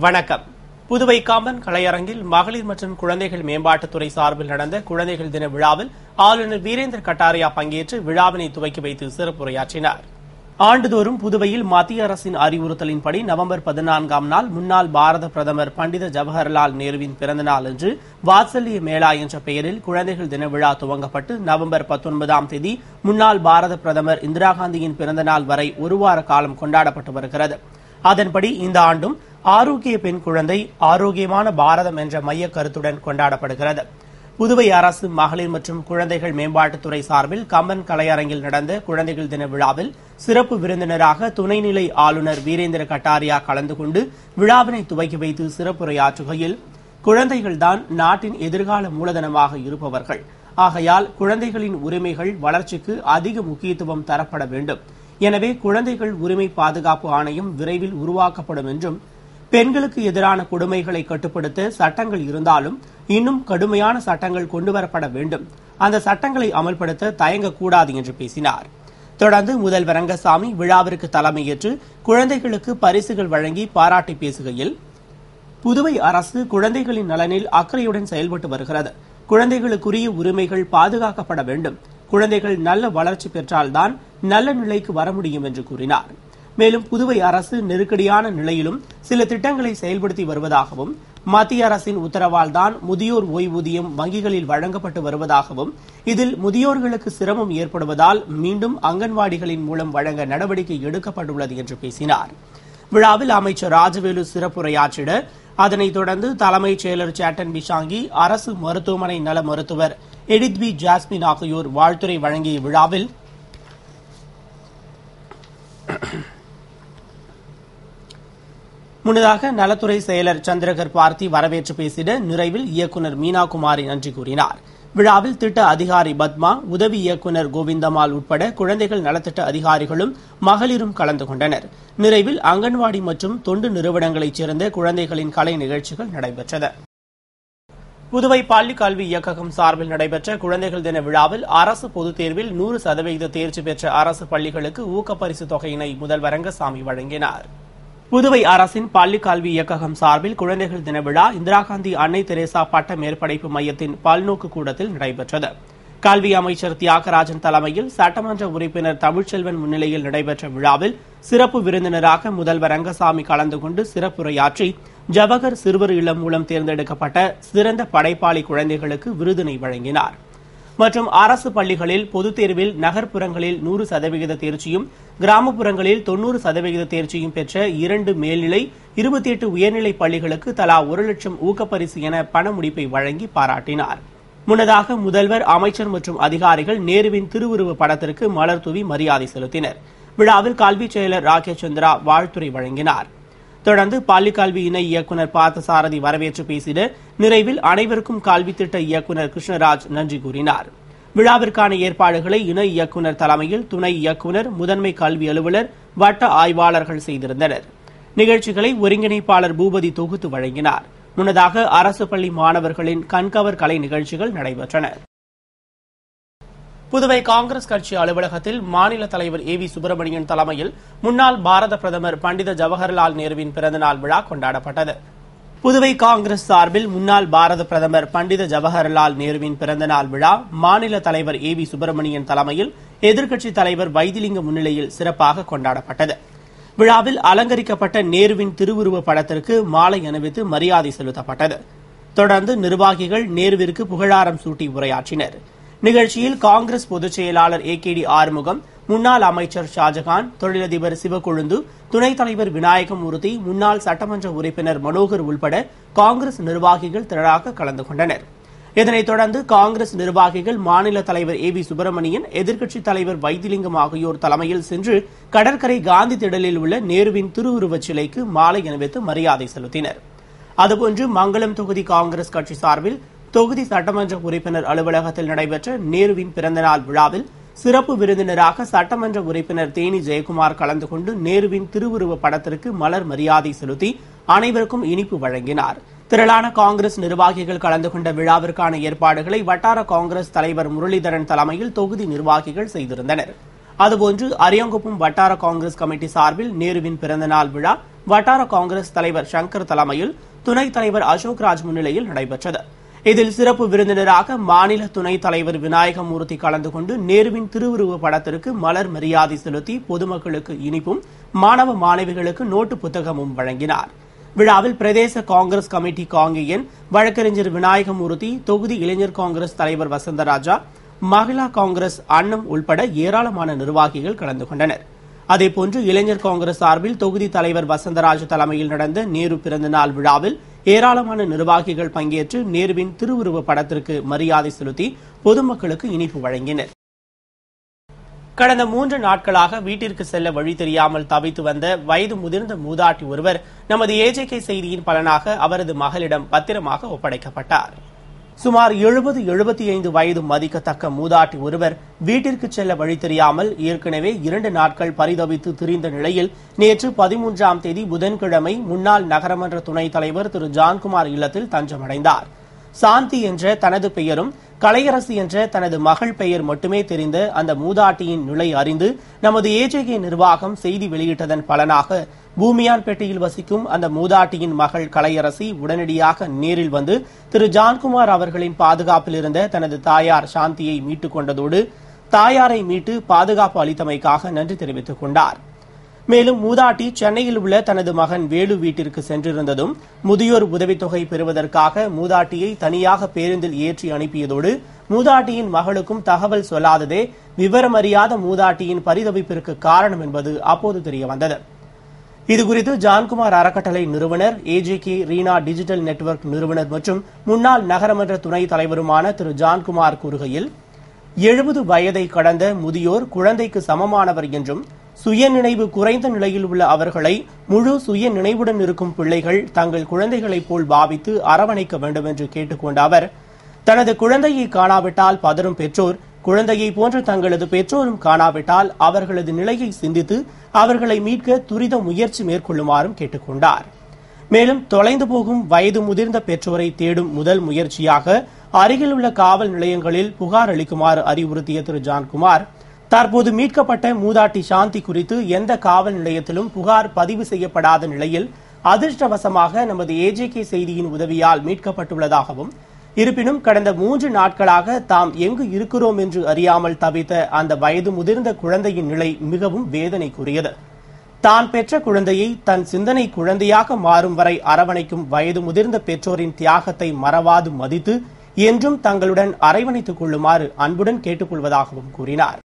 வணக்கம். புதுவை காமன் கலையரங்கில் மகளிர் மற்றும் குழந்தைகள் மேம்பாட்டுத்துறை சார்பில் நடந்த குழந்தைகள் தின விழாவில் ஆளுநர் வீரேந்திர கட்டாரியா பங்கேற்று விழாவினை துவக்கி வைத்து சிறப்புரையாற்றினார். ஆண்டுதோறும் புதுவையில் மத்திய அரசின் அறிவுறுத்தலின்படி நவம்பர் 14ஆம் நாள் முன்னாள் பாரத பிரதமர் பண்டித ஜவஹர்லால் நேருவின் பிறந்தநாள் அன்று வாத்சல்ய மேளா என்ற பெயரில் குழந்தைகள் தின விழா துவங்கப்பட்டு நவம்பர் 19ஆம் தேதி முன்னாள் பாரத பிரதமர் இந்திரா காந்தியின் பிறந்தநாள் வரை ஒரு வார காலம் கொண்டாடப்பட்டு வருகிறது. அதன்படி இந்த ஆண்டும் ஆரோக்கிய பெண் குழந்தை ஆரோக்கியமான பாரதம் என்ற மைய கருத்துடன் கொண்டாடப்படுகிறது. புதுவை அரசு மகளிர் மற்றும் குழந்தைகள் மேம்பாட்டுத்துறை சார்பில் கம்பன் கலையரங்கில் நடந்த குழந்தைகள் தின விழாவில் சிறப்பு விருந்தினராக துணைநிலை ஆளுநர் வீரேந்திர கட்டாரியா கலந்து கொண்டு விழாவினை துவக்கி வைத்து சிறப்புரையாற்றுகையில், குழந்தைகள்தான் நாட்டின் எதிர்கால மூலதனமாக இருப்பவர்கள். ஆகையால் குழந்தைகளின் உரிமைகள் வளர்ச்சிக்கு அதிக முக்கியத்துவம் தரப்பட வேண்டும். எனவே குழந்தைகள் உரிமை பாதுகாப்பு ஆணையம் விரைவில் உருவாக்கப்படும் என்றும், பெண்களுக்கு எதிரான கொடுமைகளை கட்டுப்படுத்த சட்டங்கள் இருந்தாலும் இன்னும் கடுமையான சட்டங்கள் கொண்டுவரப்பட வேண்டும். அந்த சட்டங்களை அமல்படுத்த தயங்கக்கூடாது என்று பேசினார். தொடர்ந்து முதல்வர் ரங்கசாமி விழாவிற்கு தலைமையேற்று குழந்தைகளுக்கு பரிசுகள் வழங்கி பாராட்டி பேசுகையில், புதுவை அரசு குழந்தைகளின் நலனில் அக்கறையுடன் செயல்பட்டு வருகிறது. குழந்தைகளுக்குரிய உரிமைகள் பாதுகாக்கப்பட வேண்டும். குழந்தைகள் நல்ல வளர்ச்சி பெற்றால்தான் நல்ல நிலைக்கு வர முடியும் என்று கூறினார். மேலும் புதுவை அரசு நெருக்கடியான நிலையிலும் சில திட்டங்களை செயல்படுத்தி வருவதாகவும், மத்திய அரசின் உத்தரவால் தான் முதியோர் ஓய்வூதியம் வங்கிகளில் வழங்கப்பட்டு வருவதாகவும், இதில் முதியோர்களுக்கு சிரமம் ஏற்படுவதால் மீண்டும் அங்கன்வாடிகளின் மூலம் வழங்க நடவடிக்கை எடுக்கப்பட்டுள்ளது என்று பேசினார். விழாவில் அமைச்சர் ராஜவேலு சிறப்புரையாற்றிட, அதனைத் தொடர்ந்து தலைமைச் செயலர் சேட்டன் பிஷாங்கி, அரசு மருத்துவமனை நல மருத்துவர் எடித்வி ஜாஸ்மின் ஆகியோர் வாழ்த்துரை வழங்கிய விழாவில் முன்னதாக நலத்துறை செயலர் சந்திரகர் பார்த்தி வரவேற்று பேசிட, நிறைவில் இயக்குநர் மீனாகுமாரி நன்றி கூறினார். விழாவில் திட்ட அதிகாரி பத்மா, உதவி இயக்குநர் கோவிந்தம்மாள் உட்பட குழந்தைகள் நலத்திட்ட அதிகாரிகளும் மகளிரும் கலந்து கொண்டனர். நிறைவில் அங்கன்வாடி மற்றும் தொண்டு நிறுவனங்களைச் சேர்ந்த குழந்தைகளின் கலை நிகழ்ச்சிகள் நடைபெற்றது. புதுவை பள்ளிக் கல்வி இயக்ககம் சார்பில் நடைபெற்ற குழந்தைகள் தின விழாவில் அரசு பொதுத் தேர்வில் 100% தேர்ச்சி பெற்ற அரசு பள்ளிகளுக்கு ஊக்கப்பரிசு தொகையினை முதல்வர் ரங்கசாமி வழங்கினார். புதுவை அரசின் பள்ளிக் கல்வி இயக்ககம் சார்பில் குழந்தைகள் தின விழா இந்திரா காந்தி அன்னை தெரேசா பட்ட மேற்படிப்பு மையத்தின் பல்நோக்கு கூடத்தில் நடைபெற்றது. கல்வி அமைச்சர் தியாகராஜன் தலைமையில் சட்டமன்ற உறுப்பினர் தமிழ்ச்செல்வன் முன்னிலையில் நடைபெற்ற விழாவில் சிறப்பு விருந்தினராக முதல்வர் ரங்கசாமி கலந்து கொண்டு சிறப்புரையாற்றி, ஜவஹர் சிறுவர் இல்லம் மூலம் தேர்ந்தெடுக்கப்பட்ட சிறந்த படைப்பாளி குழந்தைகளுக்கு விருதினை வழங்கினார். மற்றும் அரசு பள்ளிகளில் பொதுத் தேர்வில் நகர்ப்புறங்களில் 100% தேர்ச்சியும், கிராமப்புறங்களில் 90% தேர்ச்சியும் பெற்ற 2 மேல்நிலை 28 உயர்நிலை பள்ளிகளுக்கு தலா 1 லட்சம் ஊக்கப்பரிசு என பண முடிப்பை வழங்கி பாராட்டினார். முன்னதாக முதல்வர், அமைச்சர் மற்றும் அதிகாரிகள் நேருவின் திருவுருவ படத்திற்கு மலர் தூவி மரியாதை செலுத்தினர். விழாவில் கல்விச் செயலர் ராகேஷ் சந்திரா வாழ்த்துரை வழங்கினார். தொடர்ந்து பள்ளிக் கல்வி இணை இயக்குநர் பார்த்தசாரதி வரவேற்று பேசிட, நிறைவில் அனைவருக்கும் கல்வி திட்ட இயக்குநர் கிருஷ்ணராஜ் நன்றி கூறினார். விழாவிற்கான ஏற்பாடுகளை இணை இயக்குநர் தலைமையில் துணை இயக்குநர், முதன்மை கல்வி அலுவலர், வட்ட ஆய்வாளர்கள் செய்திருந்தனர். நிகழ்ச்சிகளை ஒருங்கிணைப்பாளர் பூபதி தொகுத்து வழங்கினார். முன்னதாக அரசு பள்ளி மாணவர்களின் கண்கவர் கலை நிகழ்ச்சிகள் நடைபெற்றன. புதுவை காங்கிரஸ் கட்சி அலுவலகத்தில் மாநில தலைவர் ஏ.வி. சுப்பிரமணியன் தலைமையில் முன்னாள் பாரத பிரதமர் பண்டித ஜவஹர்லால் நேருவின் பிறந்தநாள் விழா கொண்டாடப்பட்டது. புதுவை காங்கிரஸ் சார்பில் முன்னாள் பாரத பிரதமர் பண்டித ஜவஹர்லால் நேருவின் பிறந்தநாள் விழா மாநில தலைவர் ஏ.வி. சுப்பிரமணியன் தலைமையில் எதிர்க்கட்சித் தலைவர் வைத்திலிங்கம் முன்னிலையில் சிறப்பாக கொண்டாடப்பட்டது. விழாவில் அலங்கரிக்கப்பட்ட நேருவின் திருவுருவ படத்திற்கு மாலை அணிவித்து மரியாதை செலுத்தப்பட்டது. தொடர்ந்து நிர்வாகிகள் நேருவிற்கு புகழாரம் சூட்டி உரையாற்றினர். நிகழ்ச்சியில் காங்கிரஸ் பொதுச் செயலாளர் ஏ.கே.டி. ஆறுமுகம், முன்னாள் அமைச்சர் ஷாஜகான், தொழிலதிபர் சிவக்கொழுந்து, துணைத் தலைவர் விநாயகமூர்த்தி, முன்னாள் சட்டமன்ற உறுப்பினர் மனோகர் உள்பட காங்கிரஸ் நிர்வாகிகள் திரளாக கலந்து கொண்டனர். இதனைத் தொடர்ந்து காங்கிரஸ் நிர்வாகிகள் மாநில தலைவர் ஏ.வி. சுப்பிரமணியன், எதிர்க்கட்சித் தலைவர் வைத்திலிங்கம் ஆகியோர் தலைமையில் சென்று கடற்கரை காந்தி திடலில் உள்ள நேருவின் திருவுருவச் சிலைக்கு மாலை அணிவித்து மரியாதை செலுத்தினர். அதுபோன்று மங்களம் தொகுதி காங்கிரஸ் கட்சி சார்பில் தொகுதி சட்டமன்ற உறுப்பினர் அலுவலகத்தில் நடைபெற்ற நேருவின் பிறந்தநாள் விழாவில் சிறப்பு விருந்தினராக சட்டமன்ற உறுப்பினர் தேனி ஜெயக்குமார் கலந்து கொண்டு நேருவின் திருவுருவ படத்திற்கு மலர் மரியாதை செலுத்தி அனைவருக்கும் இனிப்பு வழங்கினார். திரளான காங்கிரஸ் நிர்வாகிகள் கலந்து கொண்ட விழாவிற்கான ஏற்பாடுகளை வட்டார காங்கிரஸ் தலைவர் முரளிதரன் தலைமையில் தொகுதி நிர்வாகிகள் செய்திருந்தனர். அதுபோன்று அரியாங்குப்பம் வட்டார காங்கிரஸ் கமிட்டி சார்பில் நேருவின் பிறந்தநாள் விழா வட்டார காங்கிரஸ் தலைவர் சங்கர் தலைமையில் துணைத் தலைவர் அசோக்ராஜ் முன்னிலையில் நடைபெற்றது. இதில் சிறப்பு விருந்தினராக மாநில துணைத் தலைவர் விநாயகமூர்த்தி கலந்து கொண்டு நேருவின் திருவுருவ படத்திற்கு மலர் மரியாதை செலுத்தி பொதுமக்களுக்கு இனிப்பும் மாணவ மாணவிகளுக்கு நோட்டு புத்தகமும் வழங்கினார். விழாவில் பிரதேச காங்கிரஸ் கமிட்டி காங்கேயன், வழக்கறிஞர் விநாயகமூர்த்தி, தொகுதி இளைஞர் காங்கிரஸ் தலைவர் வசந்தராஜா, மகிழா காங்கிரஸ் அன்னம் உள்பட ஏராளமான நிர்வாகிகள் கலந்து கொண்டனர். அதேபோன்று இளைஞர் காங்கிரஸ் சார்பில் தொகுதி தலைவர் வசந்தராஜ் தலைமையில் நடந்த நேரு பிறந்தநாள் விழாவில் ஏராளமான நிர்வாகிகள் பங்கேற்று நேருவின் திருவுருவ படத்திற்கு மரியாதை செலுத்தி பொதுமக்களுக்கு இனிப்பு வழங்கினர். கடந்த 3 நாட்களாக வீட்டிற்கு செல்ல வழி தெரியாமல் தவித்து வந்த வயது முதிர்ந்த மூதாட்டி ஒருவர் நமது ஏஜேகே செய்தியின் பலனாக அவரது மகளிடம் பத்திரமாக ஒப்படைக்கப்பட்டார். சுமார் 70-75 வயது மதிக்கத்தக்க மூதாட்டி ஒருவர் வீட்டிற்கு செல்ல வழி தெரியாமல் ஏற்கனவே 2 நாட்கள் பரிதவித்து திரிந்த நிலையில் நேற்று 13ஆம் தேதி புதன்கிழமை முன்னாள் நகரமன்ற துணைத் தலைவர் திரு ஜான்குமார் இல்லத்தில் தஞ்சமடைந்தார். சாந்தி என்ற தனது பெயரும் கலையரசு என்ற தனது மகள் பெயர் மட்டுமே தெரிந்த அந்த மூதாட்டியின் நிலை அறிந்து நமது ஏஜேகே நிர்வாகம் செய்தி வெளியிட்டதன் பலனாக பூமியான்பேட்டையில் வசிக்கும் அந்த மூதாட்டியின் மகள் கலையரசி உடனடியாக நேரில் வந்து திரு ஜான்குமார் அவர்களின் பாதுகாப்பில் இருந்த தனது தாயார் சாந்தியை மீட்டுக் கொண்டதோடு தாயாரை மீட்டு பாதுகாப்பு அளித்தமைக்காக நன்றி தெரிவித்துக் கொண்டார். மேலும் மூதாட்டி சென்னையில் உள்ள தனது மகன் வேலு வீட்டிற்கு சென்றிருந்ததும் முதியோர் உதவித்தொகை பெறுவதற்காக மூதாட்டியை தனியாக பேருந்தில் ஏற்றி அனுப்பியதோடு மூதாட்டியின் மகளுக்கும் தகவல் சொல்லாததே விவரமறியாத மூதாட்டியின் பரிதவிப்பிற்கு காரணம் என்பது அப்போது தெரியவந்தது. இதுகுறித்து ஜான்குமார் அறக்கட்டளை நிறுவனர், ஏஜேகே ரீனா டிஜிட்டல் நெட்வொர்க் நிறுவனர் மற்றும் முன்னாள் நகரமன்ற துணைத் தலைவருமான திரு ஜான்குமார் கூறுகையில், 70 வயதை கடந்த முதியோர் குழந்தைக்கு சமமானவர் என்றும் சுயநினைவு குறைந்த நிலையில் உள்ள அவர்களை முழு சுய நினைவுடன் இருக்கும் பிள்ளைகள் தங்கள் குழந்தைகளைப் போல் பாவித்து அரவணைக்க வேண்டும் என்று கேட்டுக்கொண்ட அவர், தனது குழந்தையை காணாவிட்டால் பதறும் பெற்றோர் குழந்தையை போன்ற தங்களது பெற்றோரும் காணாவிட்டால் அவர்களது நிலையை சிந்தித்து அவர்களை மீட்க துரித முயற்சி மேற்கொள்ளுமாறும் கேட்டுக் கொண்டார். மேலும் தொலைந்து போகும் வயது முதிர்ந்த பெற்றோரை தேடும் முதல் முயற்சியாக அருகில் உள்ள காவல் நிலையங்களில் புகார் அளிக்குமாறு அறிவுறுத்திய திரு ஜான்குமார், தற்போது மீட்கப்பட்ட மூதாட்டி சாந்தி குறித்து எந்த காவல் நிலையத்திலும் புகார் பதிவு செய்யப்படாத நிலையில் அதிர்ஷ்டவசமாக நமது ஏஜேகே செய்தியின் உதவியால் மீட்கப்பட்டுள்ளதாகவும், இருப்பினும் கடந்த 3 நாட்களாக தாம் எங்கு இருக்கிறோம் என்று அறியாமல் தவித்த அந்த வயது முதிர்ந்த குழந்தையின் நிலை மிகவும் வேதனைக்குரியது. தான் பெற்ற குழந்தையை தன் சிந்தனை குழந்தையாக மாறும் வரை அரவணைக்கும் வயது முதிர்ந்த பெற்றோரின் தியாகத்தை மறவாது மதித்து என்றும் தங்களுடன் அரவணைத்துக் கொள்ளுமாறு அன்புடன் கேட்டுக் கொள்வதாகவும் கூறினார்.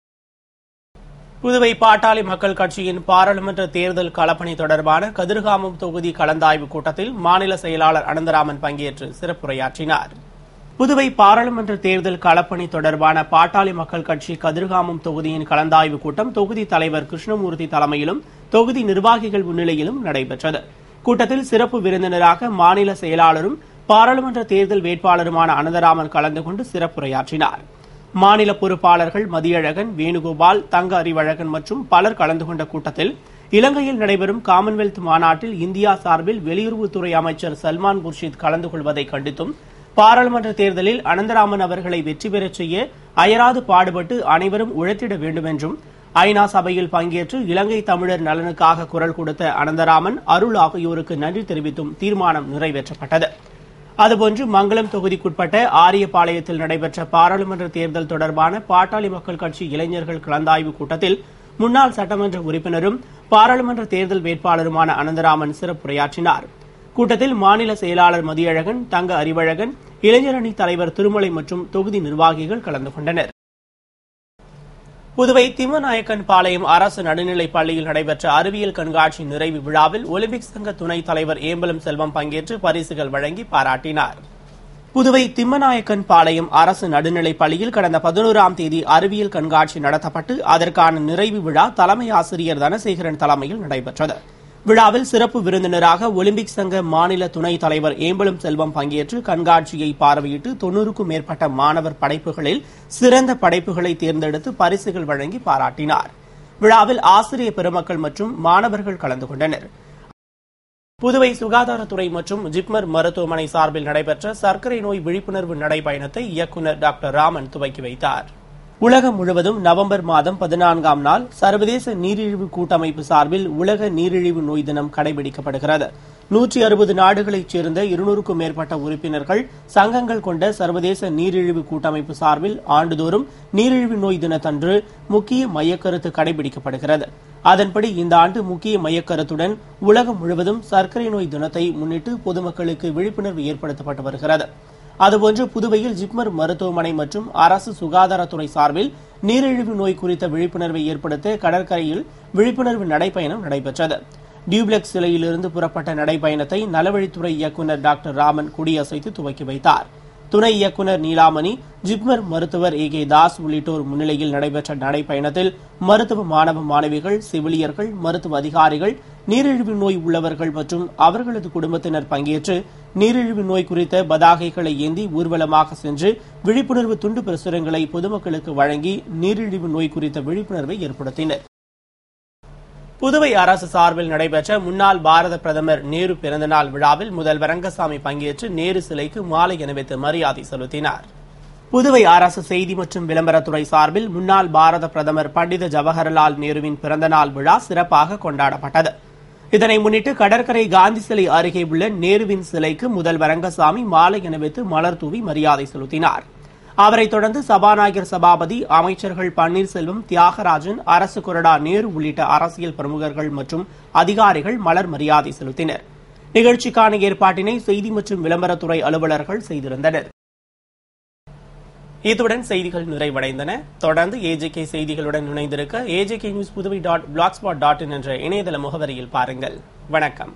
புதுவை பாட்டாளி மக்கள் கட்சியின் பாராளுமன்ற தேர்தல் களப்பணி தொடர்பான கதிர்காமம் தொகுதி கலந்தாய்வு கூட்டத்தில் மாநில செயலாளர் அனந்தராமன் பங்கேற்று சிறப்புரையாற்றினார். புதுவை பாராளுமன்ற தேர்தல் களப்பணி தொடர்பான பாட்டாளி மக்கள் கட்சி கதிர்காமம் தொகுதியின் கலந்தாய்வு கூட்டம் தொகுதி தலைவர் கிருஷ்ணமூர்த்தி தலைமையிலும் தொகுதி நிர்வாகிகள் முன்னிலையிலும் நடைபெற்றது. கூட்டத்தில் சிறப்பு விருந்தினராக மாநில செயலாளரும் பாராளுமன்ற தேர்தல் வேட்பாளருமான அனந்தராமன் கலந்து கொண்டு சிறப்புரையாற்றினார். மாநில பொறுப்பாளர்கள் மதியழகன், வேணுகோபால், தங்க அறிவழகன் மற்றும் பலர் கலந்து கொண்ட கூட்டத்தில் இலங்கையில் நடைபெறும் காமன்வெல்த் மாநாட்டில் இந்தியா சார்பில் வெளியுறவுத்துறை அமைச்சர் சல்மான் குர்ஷித் கலந்து கொள்வதை கண்டித்தும், பாராளுமன்ற தேர்தலில் அனந்தராமன் அவர்களை வெற்றி பெறச் செய்ய அயராது பாடுபட்டு அனைவரும் உழைத்திட வேண்டும் என்றும், ஐநா சபையில் பங்கேற்று இலங்கை தமிழர் நலனுக்காக குரல் கொடுத்த அனந்தராமன், அருள் ஆகியோருக்கு நன்றி தெரிவித்தும் தீர்மானம் நிறைவேற்றப்பட்டது. அதுபோன்று மங்களம் தொகுதிக்குட்பட்ட ஆரியபாளையத்தில் நடைபெற்ற பாராளுமன்ற தேர்தல் தொடர்பான பாட்டாளி மக்கள் கட்சி இளைஞர்கள் கலந்தாய்வு கூட்டத்தில் முன்னாள் சட்டமன்ற உறுப்பினரும் பாராளுமன்ற தேர்தல் வேட்பாளருமான அனந்தராமன் சிறப்புரையாற்றினார். கூட்டத்தில் மாநில செயலாளர் மதியழகன், தங்க அறிவழகன், இளைஞரணி தலைவர் திருமலை மற்றும் தொகுதி நிர்வாகிகள் கலந்து கொண்டனர். புதுவை திம்மநாயக்கன் பாளையம் அரசு நடுநிலைப் பள்ளியில் நடைபெற்ற அறிவியல் கண்காட்சி நிறைவு விழாவில் ஒலிம்பிக் சங்க துணைத் தலைவர் ஏம்பலம் செல்வம் பங்கேற்று பரிசுகள் வழங்கி பாராட்டினார். புதுவை திம்மநாயக்கன் பாளையம் அரசு நடுநிலைப் பள்ளியில் கடந்த 11ஆம் தேதி அறிவியல் கண்காட்சி நடத்தப்பட்டு அதற்கான நிறைவு விழா தலைமை ஆசிரியர் தனசேகரன் தலைமையில் நடைபெற்றது. விழாவில் சிறப்பு விருந்தினராக ஒலிம்பிக் சங்க மாநில துணைத் தலைவர் ஏம்பலம் செல்வம் பங்கேற்று கண்காட்சியை பார்வையிட்டு 90க்கும் மேற்பட்ட மாணவர் படைப்புகளில் சிறந்த படைப்புகளை தேர்ந்தெடுத்து பரிசுகள் வழங்கி பாராட்டினார். விழாவில் ஆசிரிய பெருமக்கள் மற்றும் மாணவர்கள் கலந்து கொண்டனர். புதுவை சுகாதாரத்துறை மற்றும் ஜிப்மர் மருத்துவமனை சார்பில் நடைபெற்ற சர்க்கரை நோய் விழிப்புணர்வு நடைபயணத்தை இயக்குநர் டாக்டர் ராமன் துவக்கி வைத்தார். உலகம் முழுவதும் நவம்பர் மாதம் 14ஆம் நாள் சர்வதேச நீரிழிவு கூட்டமைப்பு சார்பில் உலக நீரிழிவு நோய் தினம் கடைபிடிக்கப்படுகிறது. 160 நாடுகளைச் சேர்ந்த 200க்கும் மேற்பட்ட உறுப்பினர்கள் சங்கங்கள் கொண்ட சர்வதேச நீரிழிவு கூட்டமைப்பு சார்பில் ஆண்டுதோறும் நீரிழிவு நோய் தினத்தன்று முக்கிய மையக்கருத்து கடைபிடிக்கப்படுகிறது. அதன்படி இந்த ஆண்டு முக்கிய மையக்கருத்துடன் உலகம் முழுவதும் சர்க்கரை நோய் தினத்தை முன்னிட்டு பொதுமக்களுக்கு விழிப்புணர்வு ஏற்படுத்தப்பட்டு வருகிறது. அதுபோன்று புதுவையில் ஜிப்மர் மருத்துவமனை மற்றும் அரசு சுகாதாரத்துறை சார்பில் நீரிழிவு நோய் குறித்த விழிப்புணர்வை ஏற்படுத்த கடற்கரையில் விழிப்புணர்வு நடைபயணம் நடைபெற்றது. டியூப்ளெக்ஸ் சிலையிலிருந்து புறப்பட்ட நடைபயணத்தை நலவழித்துறை இயக்குநர் டாக்டர் ராமன் கொடியசைத்து துவக்கி வைத்தார். துணை இயக்குநர் நீலாமணி, ஜிப்மர் மருத்துவர் ஏ தாஸ் உள்ளிட்டோர் முன்னிலையில் நடைபெற்ற நடைபயணத்தில் மருத்துவ மாணவ மாணவிகள், செவிலியர்கள், மருத்துவ அதிகாரிகள், நீரிழிவு நோய் உள்ளவர்கள் மற்றும் அவர்களது குடும்பத்தினர் பங்கேற்று நீரிழிவு நோய் குறித்த பதாகைகளை ஏந்தி ஊர்வலமாக சென்று விழிப்புணர்வு துண்டு பிரசுரங்களை பொதுமக்களுக்கு வழங்கி நீரிழிவு நோய் குறித்த விழிப்புணர்வை ஏற்படுத்தினர். புதுவை அரசு சார்பில் நடைபெற்ற முன்னாள் பாரத பிரதமர் நேரு பிறந்தநாள் விழாவில் முதல்வர் ரங்கசாமி பங்கேற்று நேரு சிலைக்கு மாலை அணிவித்து மரியாதை செலுத்தினார். புதுவை அரசு செய்தி மற்றும் விளம்பரத்துறை சார்பில் முன்னாள் பாரத பிரதமர் பண்டித ஜவஹர்லால் நேருவின் பிறந்தநாள் விழா சிறப்பாக கொண்டாடப்பட்டது. இதனை முன்னிட்டு கடற்கரை காந்தி சிலை அருகே உள்ள நேருவின் சிலைக்கு முதல்வர் ரங்கசாமி மாலை அணிவித்து மலர் தூவி மரியாதை செலுத்தினார். அவரைத் தொடர்ந்து சபாநாயகர் சபாபதி, அமைச்சர்கள் பன்னீர்செல்வம், தியாகராஜன், அரசு கொறடா நேரு உள்ளிட்ட அரசியல் பிரமுகர்கள் மற்றும் அதிகாரிகள் மலர் மரியாதை செலுத்தினர். நிகழ்ச்சிக்கான ஏற்பாட்டினை செய்தி மற்றும் விளம்பரத்துறை அலுவலர்கள் செய்திருந்தனர். இத்துடன் செய்திகள் நிறைவடைந்தன. தொடர்ந்து ஏஜேகே செய்திகளுடன் இணைந்திருக்க AJK News Puduvai.blogspot.in என்ற இணையதள முகவரியில் பாருங்கள். வணக்கம்.